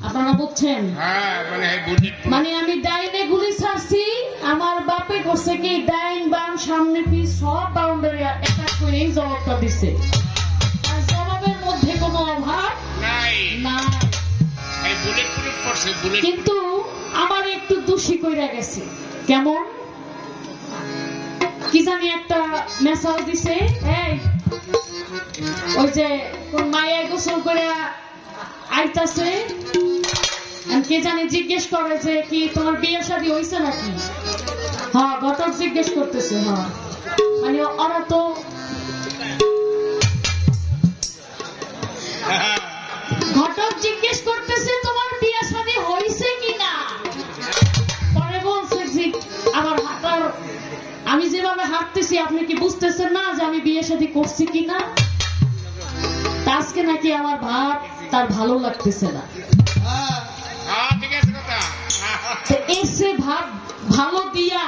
আপনারা বুঝছেন? মানে আমি ডাইনে গুলি ছাড়ছি, আমার বাপে করছে কি ডাইন বাম সামনে পিছ সব বাউন্ডারি অ্যাটাক করে জবাবটা দিছে। আর জবাবের মধ্যে কোনো অভাব নাই। কিন্তু আমার একটু দোষী কইরা গেছে। কেমন কি জানি একটা মেসেজ দিছে, এই ওই যে কোন মায়া গোসল করে আইতাছে, কে জানি জিজ্ঞেস করে যে কি তোমার বিয়ে শাদী হইছে নাকি? হ্যাঁ, ঘটক জিজ্ঞেস করতেছে। হ্যাঁ, মানে ওরা তো ঘটক জিজ্ঞেস করতেছে তোমার বিয়ে শাদী হইছে কিনা। পরে বলছে যে আমার হাঁটার, আমি যেভাবে হাঁটতেছি আপনি কি বুঝতেছেন না যে আমি বিয়ে শাদী করছি কিনা? আজকে নাকি আমার ভাব তার ভালো লাগতেছে না। এসে ভাব ভালো দিয়া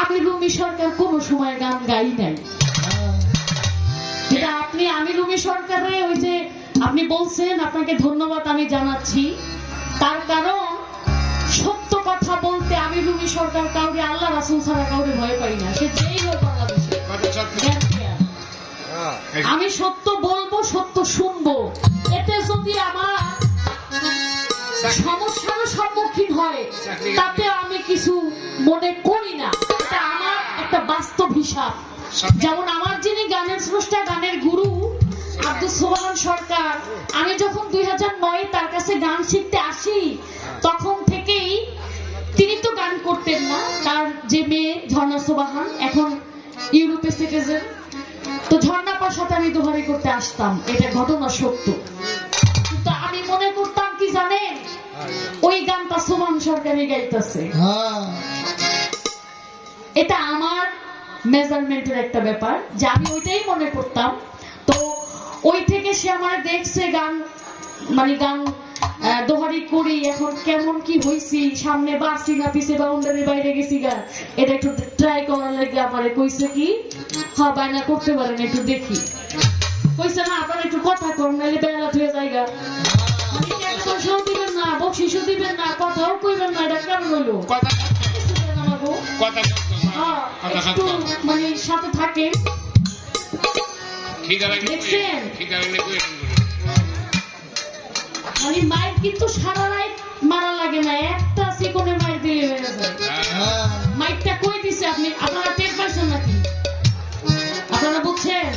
আমি রুমি সরকার কোন সময় গান গাই নাই। এটা আপনি আমি রুমি সরকারে ওই যে আপনি বলছেন, আপনাকে ধন্যবাদ আমি জানাচ্ছি। তার কারণ সত্য কথা বলতে আমি রুমি সরকার কাউকে আল্লাহ রাসূল ছাড়া কাউকে ভয় পাই না, সে যেই হোক বাংলাদেশে। আমি সত্য বলবো, সত্য শুনবো। এতে যদি আমার সমস্যার সম্মুখীন হয় তাতে আমি কিছু মনে করি না। এটা আমার একটা বাস্তব হিসাব। যেমন আমার যিনি গানের স্রষ্টা, গানের গুরু আব্দুল সোবহান সরকার, আমি যখন 2009 তার কাছে গান শিখতে আসি তখন থেকেই তিনি তো গান করতেন না। তার যে মেয়ে ঝর্ণা সোবহান এখন ইউরোপে সিটিজেন, তো ঝর্ণাপার সাথে আমি দোহারি করতে আসতাম, এটা ঘটনা সত্য। কিন্তু আমি মনে করতাম কি জানেন, ওই গানটা সোবহান সরকারই গাইতেছে। এটা আমার মেজারমেন্টের একটা ব্যাপার, যে আমি ওইটাই মনে করতাম। তো ওই থেকে সে আমার দেখছে গান, মানে গান দোহারি করি, এখন কেমন কি হয়েছি, সামনে বাড়ছি না পিছে বাউন্ডারির বাইরে গেছি গা, এটা একটু ট্রাই করার লাগে আমারে কইছে কি, হ্যাঁ বায়না করতে পারেন একটু দেখি। কইছে না আপনারা একটু কথা কর, নাহলে বেলা ধুয়ে জায়গা, মানে পয়সাও দিবেন না, বকশিসও দিবেন না, কথাও কইবেন না, এটা কেমন হলো? একটু মানে সাথে থাকে দেখছেন। মানে মায়ের কিন্তু সারা রাত মারা লাগে না, একটা সেকেন্ডে মায়ের দিলে হয়ে যায়। মাইকটা কই দিছে আপনি, আপনারা টের পাইছেন নাকি? আপনারা বুঝছেন?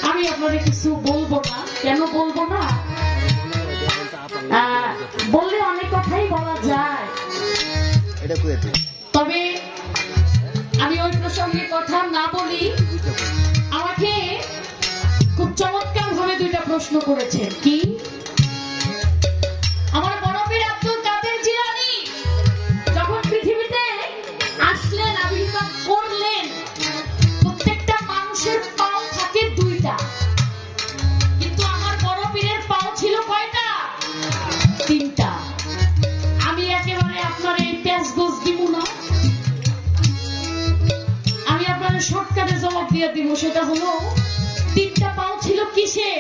আমি আপনাদের কিছু বলবো না। কেন বলবো না? বললে অনেক কথাই বলা যায়, তবে আমি ওই প্রসঙ্গে কথা না বলি। আমাকে খুব চমৎকার ভাবে দুইটা প্রশ্ন করেছেন। কি? আমার বড় পীর আব্দুল কাদের জিলানী যখন পৃথিবীতে আসলেন, আবির্ভাব করলেন, প্রত্যেকটা মানুষের পাও থাকে দুইটা, কিন্তু আমার বড় পীরের পাও ছিল কয়টা? তিনটা। আমি একেবারে আপনার এই প্যাঁচ গোছ দিব না, আমি আপনার শর্টকাটে জবাব দিয়ে দিব। সেটা হলো, তিনটা পাও ছিল কিসে?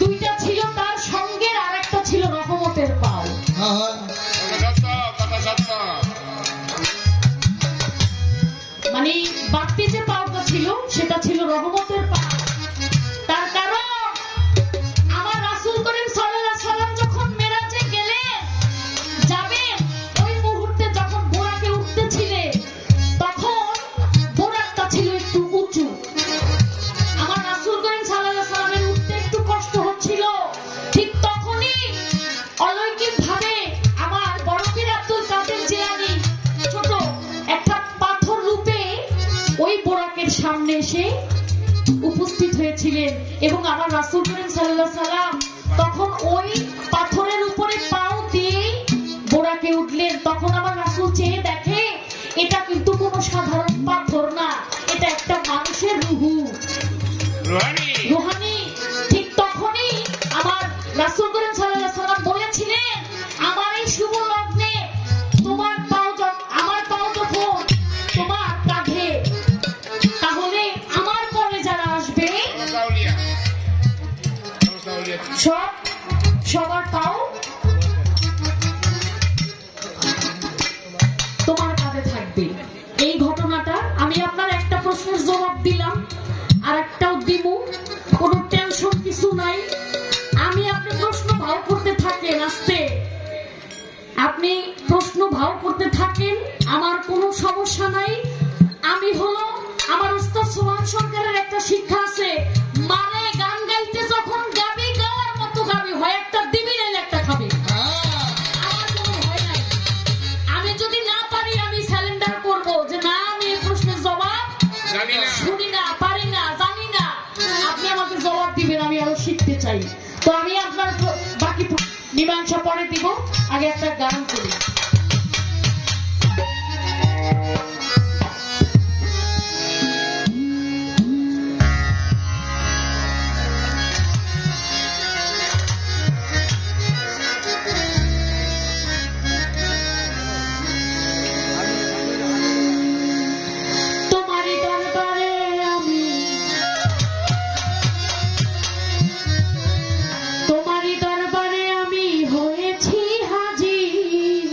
দুইটা ছিল তার সঙ্গের, আর একটা ছিল রহমতের পাও। মানে বাড়তি যে পাওটা ছিল সেটা ছিল রহমতের পাও। তার কারণ আমার রাসূল করিম সাল্লাল্লাহু আলাইহি সাল্লাম যখন মেরাজে গেলেন, যাবেন, ওই মুহূর্তে যখন বোরাকে উঠতেছিলেন তখন বোরাকটা ছিল একটু উঁচু। আমার রাসূল করিম সাল্লাল্লাহু আলাইহি সাল্লামের উঠতে একটু কষ্ট হচ্ছিল। ঠিক তখনই অলৌকিক ভাবে আমার বড় পীর আব্দুল কাদের জিলানী ছোট একটা পাথর রূপে ওই বোরাকের সামনে এসে উপস্থিত হয়েছিলেন, এবং আমার রাসূল করিম সাল্লাল্লাহু আলাইহি সাল্লাম তখন ওই পাথরের উপরে পাও দিয়ে বোরাকে উঠলেন। তখন আমার রাসূল চেয়ে দেখে, এটা কিন্তু কোনো সাধারণ পাথর না, এটা একটা মানুষের রুহু, রুহানি। ঠিক তখনই আমার রাসূল করিম সাল্লাল্লাহু আলাইহি সাল্লাম বলেছিলেন, আমার এই শুভ লগ্নে তোমার পাও, আমার পাও যখন তোমার কাঁধে, তাহলে আমার পরে যারা আসবে সব সবার পাও তোমার কাঁধে থাকবে। এই ঘটনাটা আমি আপনার একটা প্রশ্নের জবাব দিলাম, আর একটাও দিব, কোনো টেনশন কিছু নাই। আমি আপনি প্রশ্ন ভাও করতে থাকেন, আস্তে আপনি প্রশ্ন ভাও করতে থাকেন, আমার কোনো সমস্যা নাই। আমি হলো আমার উস্তাদ সোহান সরকারের একটা শিক্ষা আছে, মানে গান গাইতে যখন গাবি গাওয়ার মতো গাবি হয়, একটা দিবি নাইলে একটা খাবি। আমার কোনো ভয় নাই, আমি যদি না পারি আমি স্যালেন্ডার করব যে না আমি এই প্রশ্নের জবাব শুনি না, পারি না, জানি না। আপনি আমাকে জবাব দিবেন, আমি আরো শিখতে চাই। তো আমি আপনার বাকি মীমাংসা পরে দিব, আগে একটা গান করি। তোমারই দরবারে আমি হয়েছি হাজির,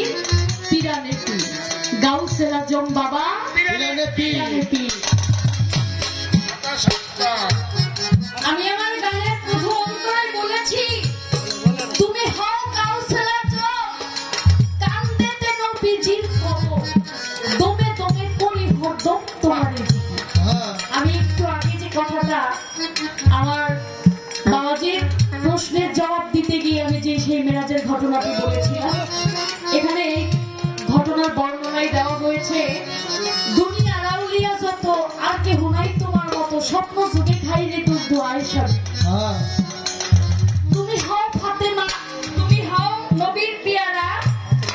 পীর পিরানে পীর গাউসে আজম বাবা পিরানে পীর। আমি আমার গানের প্রথম অন্তরায় বলেছি তুমি হও গাউসে আজম কান্দেতে নবীজির কবর দমে দমে করি হরদম তোমার। আমি একটু আগে যে কথাটা আমার বাবাজির প্রশ্নের জবাব দিতে গিয়ে আমি যে সেই মেরাজের ঘটনাটি বলেছিলাম, এখানে এই ঘটনার বর্ণনায় দেওয়া হয়েছে দুনিয়ার আউলিয়া যত আর কেহ নাই তোমার মতো স্বপ্ন যুগে খাইলে দুধ আয়েশা। তুমি হও ফাতেমা, তুমি হও নবীর পিয়ারা,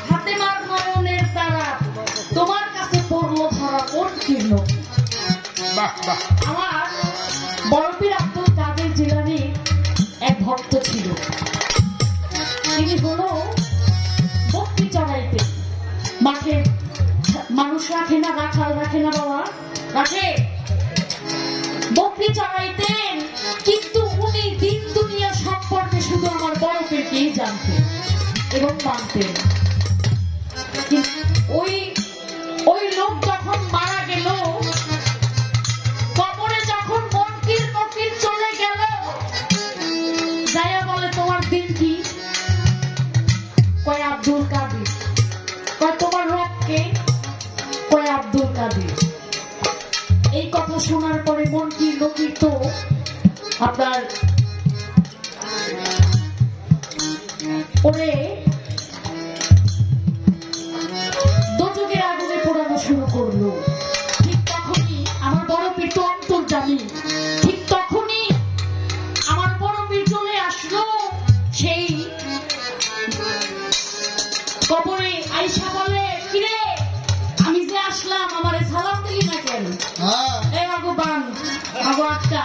ফাতেমার নয়নের তারা, তোমার কাছে পড়লো ধরা কোন কীর্ণ। আমার বড় পীর আব্দুল কাদের জিলানী এক ভক্ত ছিল, তিনি হলো বকরি চড়াইতে মাঠে মানুষ রাখে না, রাখাল রাখে না, বাবা রাখে, বকরি চড়াইতেন। কিন্তু উনি দিন দুনিয়া সম্পর্কে শুধু আমার বড় পীরকেই জানতেন এবং মানতেন। ওই লোক যখন মারা গেল, কবরে যখন মনকির নকির চলে গেল, যাইয়া বলে তোমার দিন কি? কয় আব্দুল কাদের। কয় তোমার রবকে? কয় আব্দুল কাদের। এই কথা শোনার পরে মনকির নকির তো আপনার ওরে দোজখের আগুনে পোড়ানো শুরু করলো। ঠিক তখনই আমার বড় পীর তো অন্তর্যামী, ঠিক তখনই আমার বড় পীর চলে আসলো সেই কবরে। আয়েশা বলে কিরে আমি যে আসলাম আমারে সালাম দিলি না কেন? এই ভগবান আগো একটা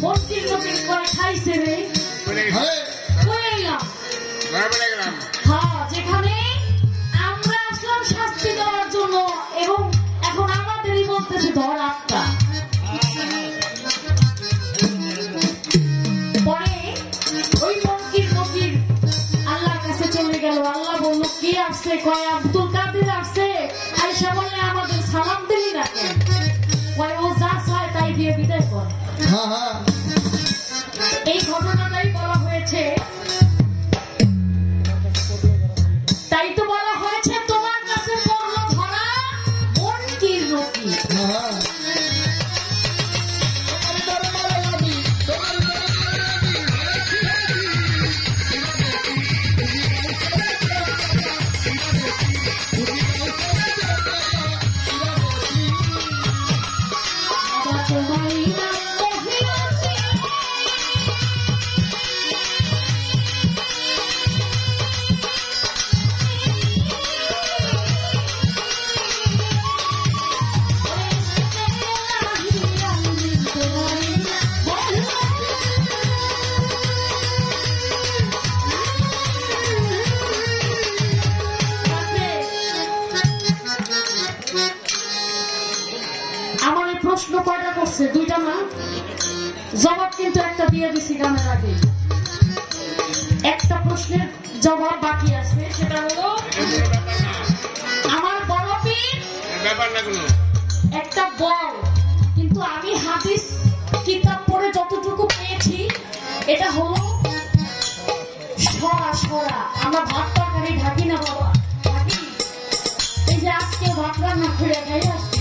মন্দির নবীর কয় খাইছে রে, যেখানে আমরা আসলাম শাস্তি দেওয়ার জন্য এবং এখন আমাদেরই বলতেছে ধর আত্মা। পরে ওই মন্দির নবীর আল্লাহর কাছে চলে গেল। আল্লাহ বলল কি আসছে? কয় আব্দুল কাদের আসছে। আয়েশা বলে আমাদের সালাম দিলি না কেন? কয় ও যা চায় তাই দিয়ে বিদায় কর। এই ঘটনাটাই বলা হয়েছে, তাই তো বলা হয়েছে তোমার কাছে পড়লো ধরা মনকির নকির। প্রশ্ন কয়টা করছে? দুইটা না, জবাব কিন্তু একটা দিয়ে দিছি গানের আগে। একটা প্রশ্নের জবাব বাকি আছে, সেটা হলো আমার বড় পীর একটা বল, কিন্তু আমি হাদিস কিতাব পড়ে যতটুকু পেয়েছি এটা হলো সরা সরা। আমরা ভাত তরকারি ঢাকি না বাবা, ঢাকি। এই যে আজকে ভাত রান্না করে খাই আসছি,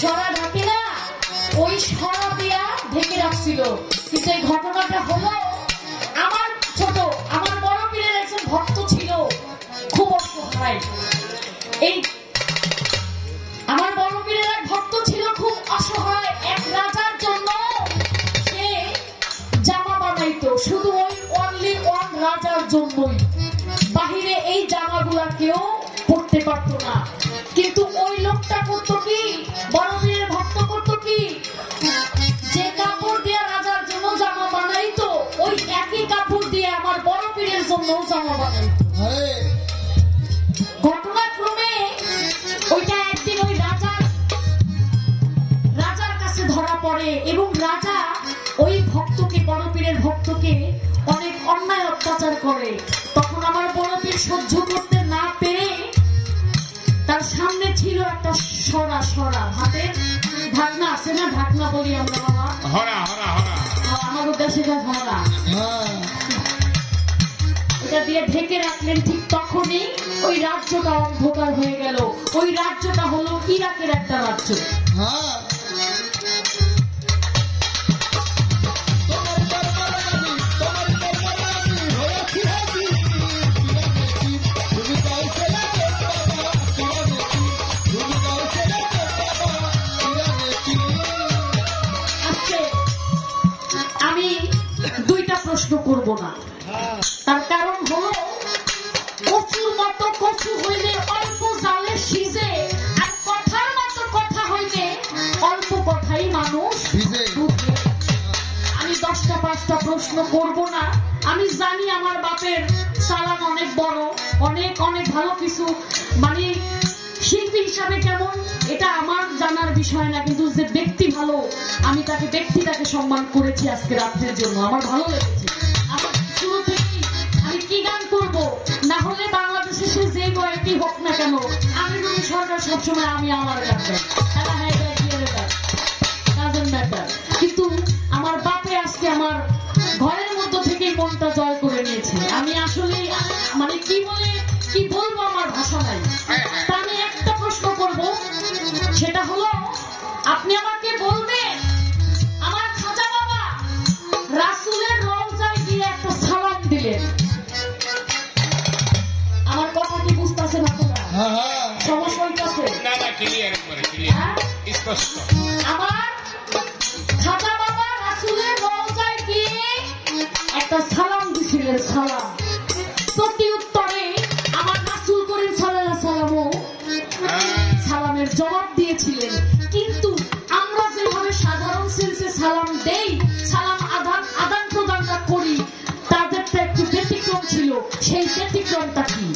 সরা ঢাকি না, ওই সরা দিয়া ঢেকে রাখছিল। কিন্তু এই ঘটনাটা হলো আমার ছোট, আমার বড় পীরের একজন ভক্ত ছিল, খুব অসহায়। এই আমার বড় পীরের এক ভক্ত ছিল খুব অসহায়, এক রাজার জন্য সে জামা বানাইতো, শুধু ওই অনলি ওয়ান রাজার জন্যই। বাহিরে এই জামাগুলা কেউ পড়তে পারতো না। কিন্তু ওই লোকটা করতো কি, বড় পীরের ভক্ত করতো কি, যে কাপড় দিয়ে রাজার জন্য জামা বানাইতো ওই একই কাপড় দিয়ে আমার বড় পীরের জন্য জামা বানাইতো। ঘটনাক্রমে ওইটা একদিন ওই রাজার কাছে ধরা পড়ে এবং রাজা ওই ভক্তকে, বড় পীরের ভক্তকে অনেক অন্যায় অত্যাচার করে, তখন আমার বড় পীর সহ্য করতে না পেরে তার সামনে ছিল একটা সরা, সরা হাতের ঢাকনা আছে না, ঢাকনা বলি আমরা বাবা, আমার উদ্দেশ্যে হরা, এটা দিয়ে ঢেকে রাখলেন। ঠিক তখনই ওই রাজ্যটা অন্ধকার হয়ে গেল। ওই রাজ্যটা হলো ইরাকের একটা রাজ্য। আমি দুইটা প্রশ্ন করব না, তার কারণ হলো কচুর মতো কচু হইলে অল্প জালে সিজে, আর কথার মতো কথা হইলে অল্প কথাই মানুষ বুঝে। আমি 10টা 5টা প্রশ্ন করব না। আমি জানি আমার বাপের চালান অনেক বড়, অনেক অনেক ভালো কিছু, মানে শিল্পী হিসাবে কেমন এটা আমার জানার বিষয় না, কিন্তু যে ব্যক্তি ভালো, আমি তাকে ব্যক্তিটাকে সম্মান করেছি আজকে রাত্রের জন্য, আমার ভালো লেগেছে। আমার শুরু থেকেই আমি কি গান করব, না হলে বাংলাদেশে সে যে বয়সই হোক না কেন, আমি রবি সরকার সবসময় আমি আমার গান গাই, কিন্তু আমার বাপে আজকে আমার ঘরের মধ্য থেকে মনটা জয় করে নিয়েছে। আমি আসলে মানে কি বলবো আমার ভাষা নাই। তা আমি একটা প্রশ্ন করব, সেটা হলো আপনি আমাকে বলবেন আমার খাজা বাবা রাসূলের রওজায় গিয়ে একটা সালাম দিলেন, আমার কথা কি বুঝতেছেন আপনারা? সমস্যা হইতাছে? না না, ক্লিয়ার করে, ক্লিয়ার স্পষ্ট। আমার খাজা বাবা রাসূলের রওজায় গিয়ে একটা সালাম দিছিলেন, সালাম। প্রতি উত্তরে আমার রাসূল করিম সাল্লাল্লাহু আলাইহি ওয়াসাল্লাম সালামের জবাব দিয়েছিলেন। কিন্তু আমরা যেভাবে সাধারণ সেন্সে সালাম দেই, সালাম আদান প্রদানটা করি, তাদেরটা একটু ব্যতিক্রম ছিল। সেই ব্যতিক্রমটা কি?